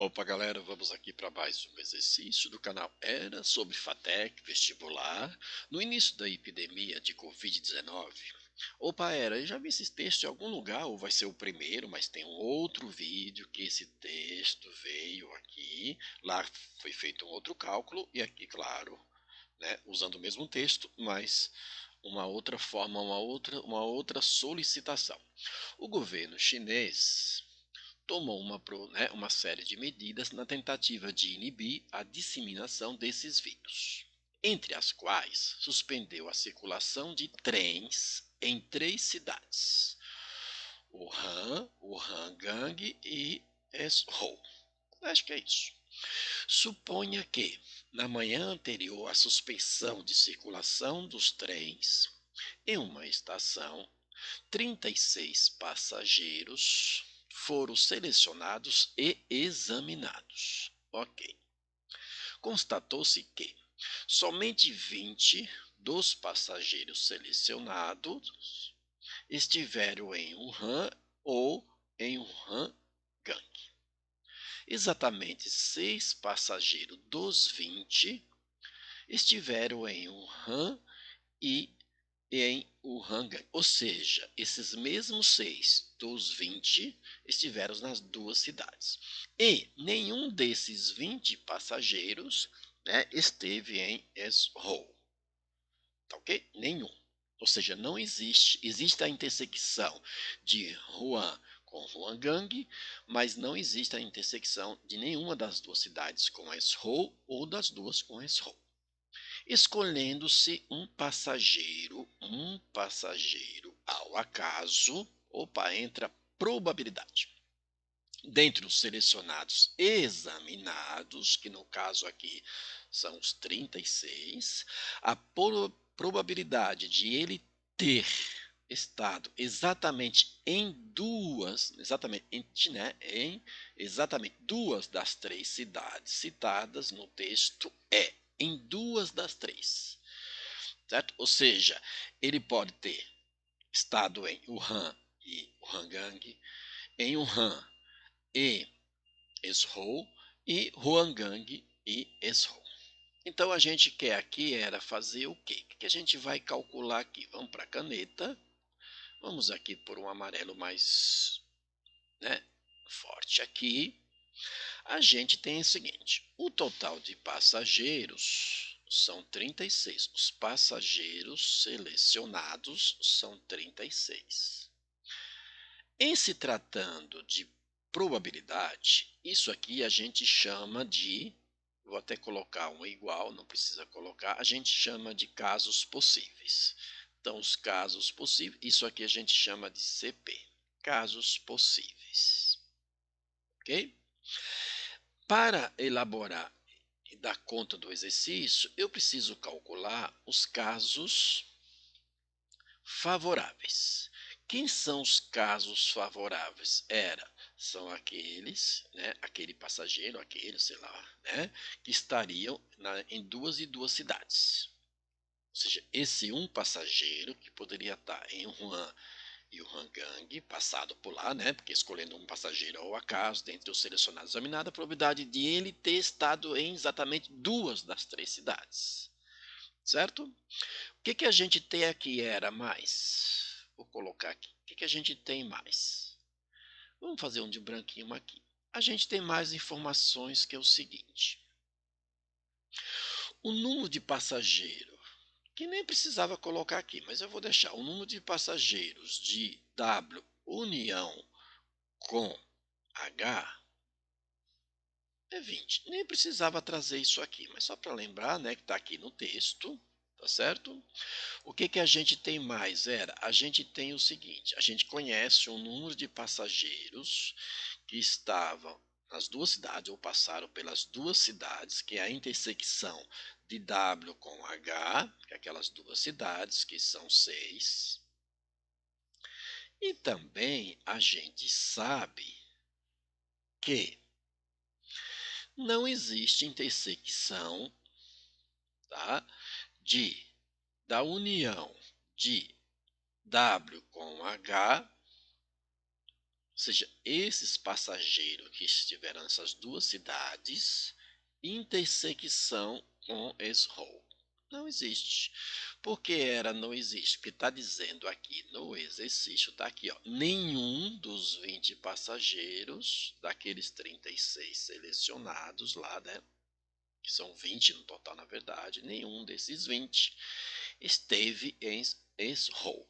Opa, galera, vamos aqui para mais um exercício do canal Era sobre FATEC vestibular no início da epidemia de Covid-19. Opa, Era, eu já vi esse texto em algum lugar, ou vai ser o primeiro, mas tem um outro vídeo que esse texto veio aqui, lá foi feito um outro cálculo, e aqui, claro, né, usando o mesmo texto, mas uma outra forma, uma outra solicitação. O governo chinês tomou uma série de medidas na tentativa de inibir a disseminação desses vírus, entre as quais suspendeu a circulação de trens em 3 cidades: Wuhan, Gang e Zhou. Acho que é isso. Suponha que, na manhã anterior à suspensão de circulação dos trens, em uma estação, 36 passageiros foram selecionados e examinados. Ok. Constatou-se que somente 20 dos passageiros selecionados estiveram em Wuhan ou em Wuhan Gang. Exatamente 6 passageiros dos 20 estiveram em Wuhan e em Uhanga. Ou seja, esses mesmos 6 dos 20 estiveram nas duas cidades. E nenhum desses 20 passageiros, né, esteve em Zhou. Tá ok? Nenhum. Ou seja, não existe a intersecção de Wuhan com Huanggang, mas não existe a intersecção de nenhuma das duas cidades com Zhou ou das duas com Zhou, escolhendo-se um passageiro ao acaso. Opa, entra probabilidade. Dentre os selecionados examinados, que no caso aqui são os 36, a probabilidade de ele ter estado exatamente duas das 3 cidades citadas no texto em 2 das 3, certo? Ou seja, ele pode ter estado em Wuhan e Wuhangang, em Wuhan e Zhou, e Huanggang e Zhou. Então a gente quer aqui era fazer o quê? O que a gente vai calcular aqui? Vamos para a caneta. Vamos aqui por um amarelo mais, né, forte aqui. A gente tem o seguinte: o total de passageiros são 36. Os passageiros selecionados são 36. Em se tratando de probabilidade, isso aqui a gente chama de, vou até colocar um igual, não precisa colocar, a gente chama de casos possíveis. Então, os casos possíveis, isso aqui a gente chama de CP, casos possíveis. Ok? Para elaborar e dar conta do exercício, eu preciso calcular os casos favoráveis. Quem são os casos favoráveis? São aqueles, né, aquele passageiro, sei lá, né, que estariam em duas cidades. Ou seja, esse um passageiro que poderia estar em Wuhan e o Hangang, passado por lá, né, porque escolhendo um passageiro ao acaso, dentre os selecionados examinados, a probabilidade de ele ter estado em exatamente 2 das 3 cidades, certo? O que a gente tem aqui era mais? Vou colocar aqui. O que a gente tem mais? Vamos fazer um de branquinho aqui. A gente tem mais informações, que é o seguinte: o número de passageiros, que nem precisava colocar aqui, mas eu vou deixar. O número de passageiros de W união com H é 20. Nem precisava trazer isso aqui, mas só para lembrar, né, que está aqui no texto, tá certo? O que a gente tem mais? A gente tem o seguinte: a gente conhece o número de passageiros que estavam nas duas cidades, ou passaram pelas duas cidades, que é a intersecção de W com H, que é aquelas duas cidades, que são 6. E também a gente sabe que não existe intersecção, tá, da união de W com H seja, esses passageiros que estiveram nessas duas cidades, intersecção com Esrol. Não existe. Por que não existe? Porque está dizendo aqui no exercício, está aqui, ó, nenhum dos 20 passageiros, daqueles 36 selecionados lá, né, que são 20 no total, na verdade, nenhum desses 20 esteve em Esrol.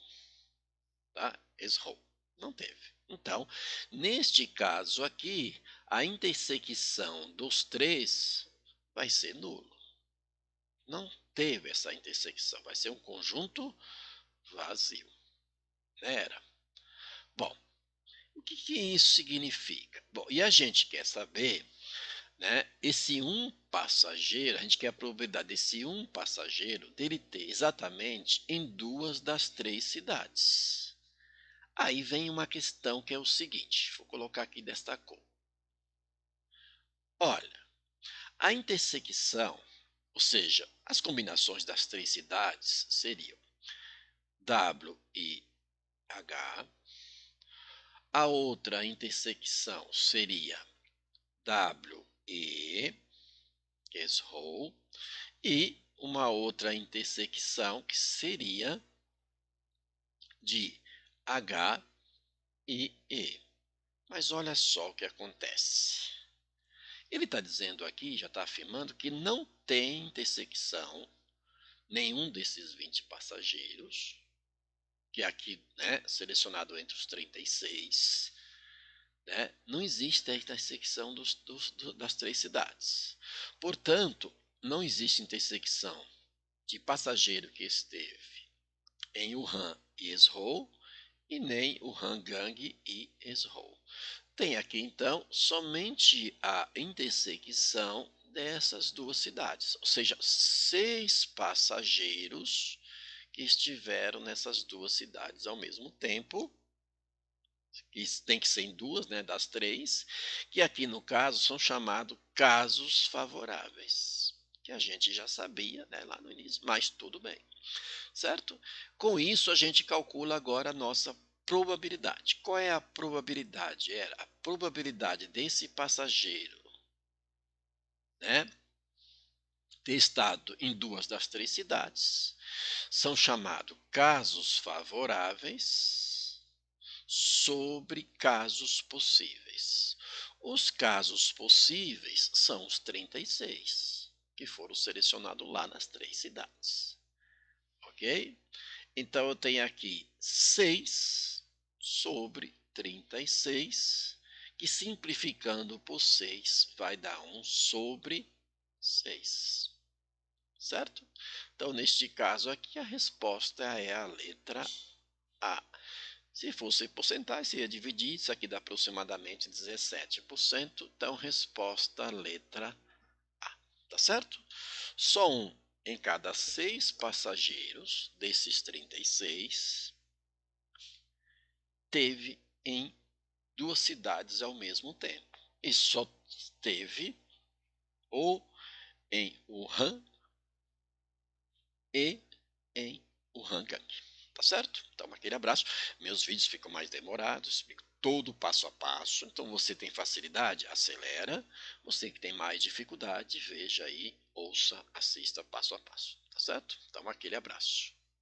Tá? Esrol. Não teve. Então, neste caso aqui, a intersecção dos três vai ser nulo. Não teve essa intersecção, vai ser um conjunto vazio. Era. Bom, o que isso significa? Bom, e a gente quer saber, né, esse um passageiro, a gente quer a probabilidade desse um passageiro dele ter exatamente em duas das três cidades. Aí vem uma questão que é o seguinte, vou colocar aqui desta cor. Olha, a intersecção, ou seja, as combinações das três cidades seriam W e H. A outra intersecção seria W e Esrol. E uma outra intersecção que seria de H e E. Mas olha só o que acontece. Ele está dizendo aqui, já está afirmando, que não tem intersecção nenhum desses 20 passageiros, que é aqui, né, selecionado entre os 36, né, não existe a intersecção das três cidades. Portanto, não existe intersecção de passageiro que esteve em Wuhan e Esrol, e nem Wuhan Gang e Esrol. Tem aqui, então, somente a intersecção dessas duas cidades, ou seja, 6 passageiros que estiveram nessas duas cidades ao mesmo tempo, que tem que ser em duas, né, das três, que aqui no caso são chamados casos favoráveis, que a gente já sabia, né, lá no início, mas tudo bem, certo? Com isso a gente calcula agora a nossa probabilidade. Qual é a probabilidade? Era a probabilidade desse passageiro, né, ter estado em duas das três cidades. São chamados casos favoráveis sobre casos possíveis. Os casos possíveis são os 36, que foram selecionados lá nas três cidades. Ok? Então eu tenho aqui 6 sobre 36, que simplificando por 6 vai dar 1 sobre 6. Certo? Então, neste caso aqui, a resposta é a letra A. Se fosse porcentagem, você ia dividir, isso aqui dá aproximadamente 17%, então resposta letra A. Tá certo? Só um em cada 6 passageiros desses 36 teve em duas cidades ao mesmo tempo. E só teve ou em Wuhan e em Wuhangang. Tá certo? Então, aquele abraço. Meus vídeos ficam mais demorados, explico todo passo a passo. Então, você tem facilidade? Acelera. Você que tem mais dificuldade, veja aí, ouça, assista passo a passo. Tá certo? Então, aquele abraço.